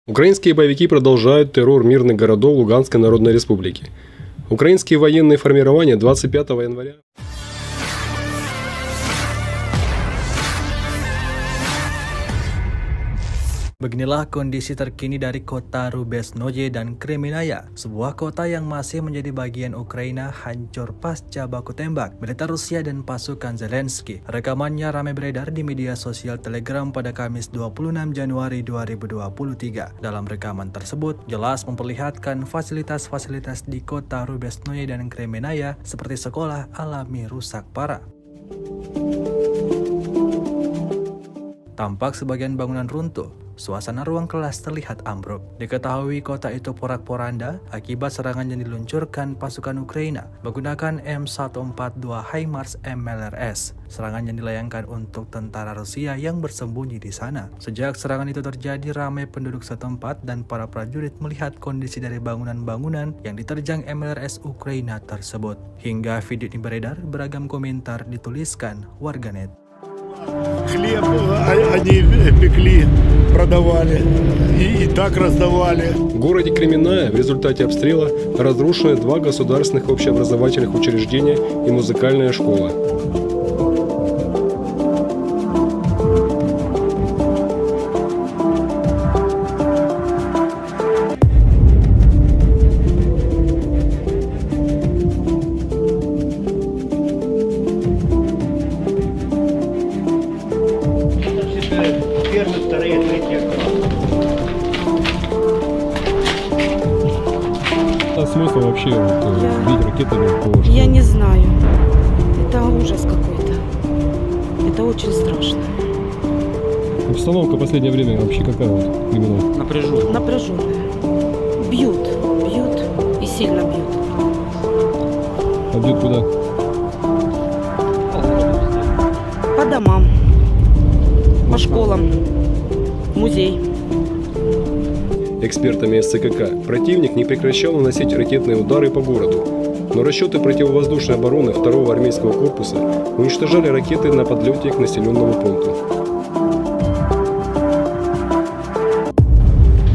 Украинские боевики продолжают террор мирных городов Луганской Народной Республики. Украинские военные формирования 25 января Beginilah kondisi terkini dari kota Rubeznoye dan Kremenaya, sebuah kota yang masih menjadi bagian Ukraina hancur pasca baku tembak militer Rusia dan pasukan Zelensky. Rekamannya ramai beredar di media sosial Telegram pada Kamis 26 Januari 2023. Dalam rekaman tersebut, jelas memperlihatkan fasilitas-fasilitas di kota Rubeznoye dan Kremenaya seperti sekolah alami rusak parah. Tampak sebagian bangunan runtuh. Suasana ruang kelas terlihat ambruk. Diketahui kota itu porak-poranda akibat serangan yang diluncurkan pasukan Ukraina menggunakan M142 HIMARS MLRS. Serangan yang dilayangkan untuk tentara Rusia yang bersembunyi di sana. Sejak serangan itu terjadi, ramai penduduk setempat dan para prajurit melihat kondisi dari bangunan-bangunan yang diterjang MLRS Ukraina tersebut. Hingga video ini beredar, beragam komentar dituliskan warganet. Хлеб они пекли, продавали и так раздавали. В городе Кременная в результате обстрела разрушены 2 государственных общеобразовательных учреждения и музыкальная школа. Первые, вторые, третьи. А смысл вообще бить ракетами по школе? Я не знаю. Это ужас какой-то. Это очень страшно. Обстановка в последнее время вообще какая вот именно? Напряженная. Бьют и сильно бьют. А бьют куда? По домам, по школам, музей. Экспертами СЦКК противник не прекращал наносить ракетные удары по городу, но расчеты противовоздушной обороны 2-го армейского корпуса уничтожали ракеты на подлете к населенному пункту.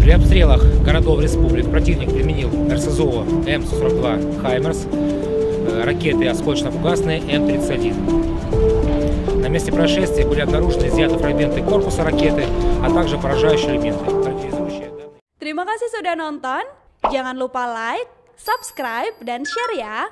При обстрелах городов республик противник применил РСЗО М142 «Хаймерс», ракеты осколочно-фугасные М31. На месте происшествия были обнаружены изъяты фрагменты корпуса ракеты, а также поражающие элементы. Terima kasih sudah nonton. Jangan lupa like, subscribe, dan share ya.